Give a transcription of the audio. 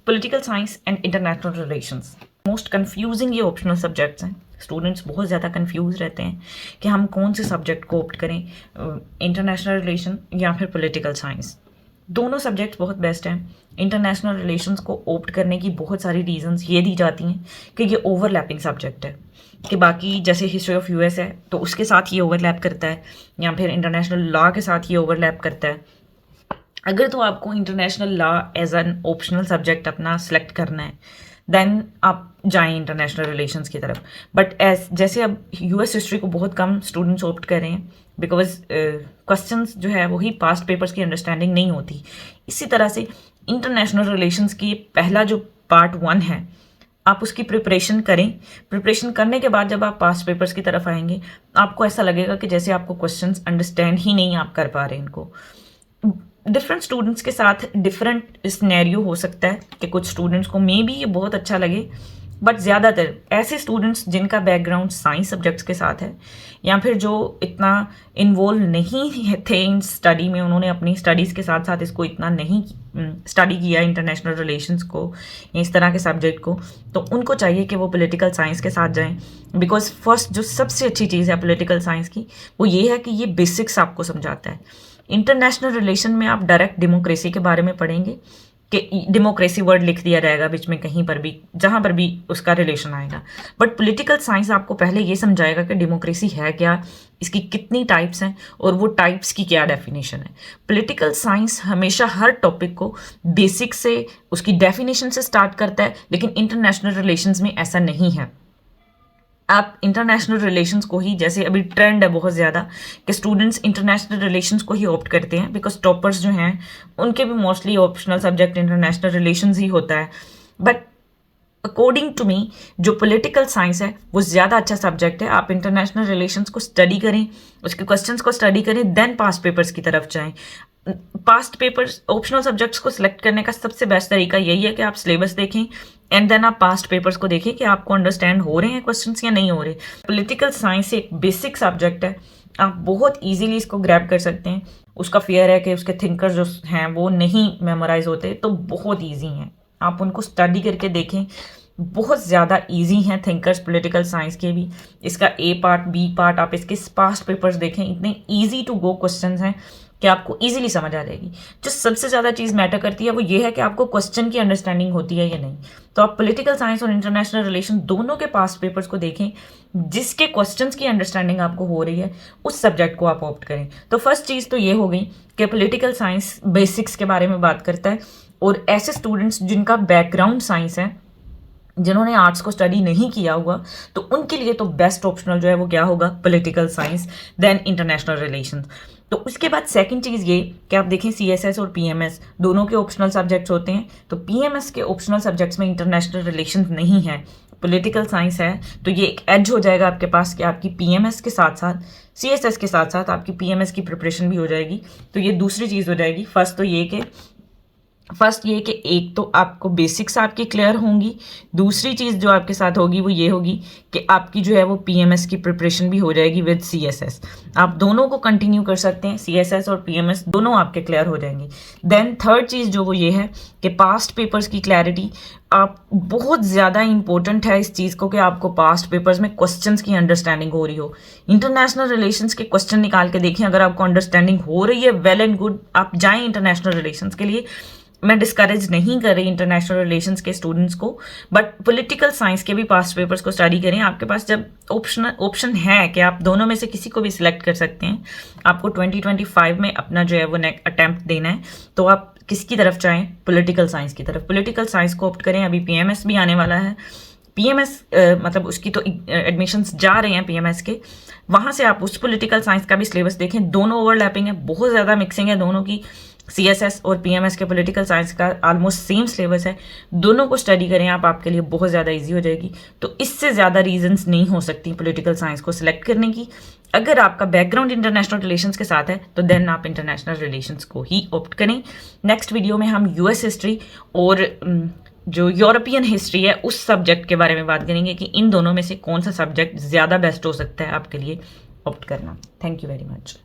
Political science and international relations most confusing ये optional subjects हैं। Students बहुत ज़्यादा कंफ्यूज रहते हैं कि हम कौन से सब्जेक्ट को ऑप्ट करें, इंटरनेशनल रिलेशन या फिर पॉलिटिकल साइंस। दोनों सब्जेक्ट्स बहुत बेस्ट हैं। इंटरनेशनल रिलेशंस को ऑप्ट करने की बहुत सारी रीजंस ये दी जाती हैं कि ये ओवरलैपिंग सब्जेक्ट है, कि बाकी जैसे हिस्ट्री ऑफ यूएस है तो उसके साथ ये ओवरलैप करता है, या फिर इंटरनेशनल लॉ के साथ ये ओवरलैप करता है। अगर तो आपको international law as an optional subject अपना सेलेक्ट करना है देन आप जाएं इंटरनेशनल रिलेशंस की तरफ। बट जैसे अब यूएस हिस्ट्री को बहुत कम स्टूडेंट्स ऑप्ट कर रहे हैं बिकॉज क्वेश्चंस जो है वही पास्ट पेपर्स की अंडरस्टैंडिंग नहीं होती। इसी तरह से इंटरनेशनल रिलेशंस की पहला जो पार्ट 1 है आप उसकी प्रिपरेशन करें। प्रिपरेशन करने के बाद जब आप पास्ट पेपर्स की तरफ आएंगे आपको ऐसा लगेगा कि जैसे आपको क्वेश्चंस अंडरस्टैंड ही नहीं आप कर पा रहे इनको। डिफरेंट स्टूडेंट्स के साथ डिफरेंट सिनेरियो हो सकता है कि कुछ स्टूडेंट्स को मे बी ये बहुत अच्छा लगे, बट ज़्यादातर ऐसे स्टूडेंट्स जिनका बैकग्राउंड साइंस सब्जेक्ट्स के साथ है या फिर जो इतना इन्वॉल्व नहीं थे इन स्टडी में, उन्होंने अपनी स्टडीज़ के साथ साथ इसको इतना नहीं स्टडी किया इंटरनेशनल रिलेशंस को, इस तरह के सब्जेक्ट को, तो उनको चाहिए कि वो पॉलिटिकल साइंस के साथ जाएं। बिकॉज फर्स्ट जो सबसे अच्छी चीज़ है पॉलिटिकल साइंस की वो ये है कि ये बेसिक्स आपको समझाता है। इंटरनेशनल रिलेशन में आप डायरेक्ट डेमोक्रेसी के बारे में पढ़ेंगे कि डेमोक्रेसी वर्ड लिख दिया जाएगा बीच में कहीं पर भी जहाँ पर भी उसका रिलेशन आएगा। बट पॉलिटिकल साइंस आपको पहले ये समझाएगा कि डेमोक्रेसी है क्या, इसकी कितनी टाइप्स हैं और वो टाइप्स की क्या डेफिनेशन है। पॉलिटिकल साइंस हमेशा हर टॉपिक को बेसिक से उसकी डेफिनेशन से स्टार्ट करता है, लेकिन इंटरनेशनल रिलेशंस में ऐसा नहीं है। आप इंटरनेशनल रिलेशंस को ही, जैसे अभी ट्रेंड है बहुत ज़्यादा कि स्टूडेंट्स इंटरनेशनल रिलेशंस को ही ऑप्ट करते हैं बिकॉज टॉपर्स जो हैं उनके भी mostly optional subject international relations ही होता है। बट अकॉर्डिंग टू मी जो पॉलिटिकल साइंस है वो ज़्यादा अच्छा सब्जेक्ट है। आप इंटरनेशनल रिलेशंस को स्टडी करें, उसके क्वेश्चंस को स्टडी करें, देन पास्ट पेपर्स की तरफ जाएं। पास्ट पेपर्स ऑप्शनल सब्जेक्ट्स को सिलेक्ट करने का सबसे बेस्ट तरीका यही है कि आप सिलेबस देखें एंड देन आप पास्ट पेपर्स को देखें कि आपको अंडरस्टैंड हो रहे हैं क्वेश्चंस या नहीं हो रहे। पॉलिटिकल साइंस एक बेसिक सब्जेक्ट है, आप बहुत इजीली इसको ग्रैब कर सकते हैं। उसका फेयर है कि उसके थिंकर्स जो हैं वो नहीं मेमोराइज होते, तो बहुत ईजी हैं, आप उनको स्टडी करके देखें, बहुत ज़्यादा इजी हैं थिंकर्स पॉलिटिकल साइंस के भी। इसका ए पार्ट बी पार्ट आप इसके पास्ट पेपर्स देखें, इतने ईजी टू गो क्वेश्चंस हैं कि आपको इजीली समझ आ जाएगी। जो सबसे ज़्यादा चीज़ मैटर करती है वो ये है कि आपको क्वेश्चन की अंडरस्टैंडिंग होती है या नहीं। तो आप पॉलिटिकल साइंस और इंटरनेशनल रिलेशन दोनों के पास्ट पेपर्स को देखें, जिसके क्वेश्चंस की अंडरस्टैंडिंग आपको हो रही है उस सब्जेक्ट को आप ऑप्ट करें। तो फर्स्ट चीज़ तो ये हो गई कि पॉलिटिकल साइंस बेसिक्स के बारे में बात करता है, और ऐसे स्टूडेंट्स जिनका बैकग्राउंड साइंस है, जिन्होंने आर्ट्स को स्टडी नहीं किया हुआ, तो उनके लिए तो बेस्ट ऑप्शनल जो है वो क्या होगा, political science then international relations. तो उसके बाद सेकंड चीज़ ये कि आप देखें सीएसएस और पीएमएस दोनों के ऑप्शनल सब्जेक्ट्स होते हैं। तो पीएमएस के ऑप्शनल सब्जेक्ट्स में इंटरनेशनल रिलेशंस नहीं है, पॉलिटिकल साइंस है, तो ये एक एज हो जाएगा आपके पास कि आपकी पीएमएस के साथ साथ सीएसएस के साथ साथ आपकी पीएमएस की प्रिपरेशन भी हो जाएगी। तो ये दूसरी चीज़ हो जाएगी। फर्स्ट ये कि एक तो आपको बेसिक्स आपकी क्लियर होंगी, दूसरी चीज़ जो आपके साथ होगी वो ये होगी कि आपकी जो है वो पीएमएस की प्रिपरेशन भी हो जाएगी विद सीएसएस। आप दोनों को कंटिन्यू कर सकते हैं, सीएसएस और पीएमएस दोनों आपके क्लियर हो जाएंगे। देन थर्ड चीज़ जो वो ये है कि पास्ट पेपर्स की क्लैरिटी आप बहुत ज़्यादा इंपॉर्टेंट है इस चीज़ को कि आपको पास्ट पेपर्स में क्वेश्चंस की अंडरस्टैंडिंग हो रही हो। इंटरनेशनल रिलेशंस के क्वेश्चन निकाल के देखें, अगर आपको अंडरस्टैंडिंग हो रही है वेल एंड गुड, आप जाएँ इंटरनेशनल रिलेशंस के लिए। मैं डिस्करेज नहीं कर रही इंटरनेशनल रिलेशंस के स्टूडेंट्स को, बट पॉलिटिकल साइंस के भी पास्ट पेपर्स को स्टडी करें। आपके पास जब ऑप्शन है कि आप दोनों में से किसी को भी सिलेक्ट कर सकते हैं, आपको 2025 में अपना जो है वो अटेम्प्ट देना है, तो आप किसकी तरफ चाहें, पॉलिटिकल साइंस की तरफ। पॉलिटिकल साइंस को ऑप्ट करें। अभी पीएमएस भी आने वाला है, पीएमएस मतलब उसकी तो एडमिशन्स जा रहे हैं पीएमएस के, वहाँ से आप उस पॉलिटिकल साइंस का भी सिलेबस देखें। दोनों ओवरलैपिंग है, बहुत ज़्यादा मिक्सिंग है दोनों की। सीएसएस और पीएमएस के पॉलिटिकल साइंस का ऑलमोस्ट सेम सिलेबस है, दोनों को स्टडी करें आप, आपके लिए बहुत ज़्यादा इजी हो जाएगी। तो इससे ज़्यादा रीजंस नहीं हो सकती पॉलिटिकल साइंस को सिलेक्ट करने की। अगर आपका बैकग्राउंड इंटरनेशनल रिलेशंस के साथ है तो देन आप इंटरनेशनल रिलेशंस को ही ऑप्ट करें। नेक्स्ट वीडियो में हम यूएस हिस्ट्री और जो यूरोपियन हिस्ट्री है उस सब्जेक्ट के बारे में बात करेंगे कि इन दोनों में से कौन सा सब्जेक्ट ज़्यादा बेस्ट हो सकता है आपके लिए ऑप्ट करना। Thank you very much.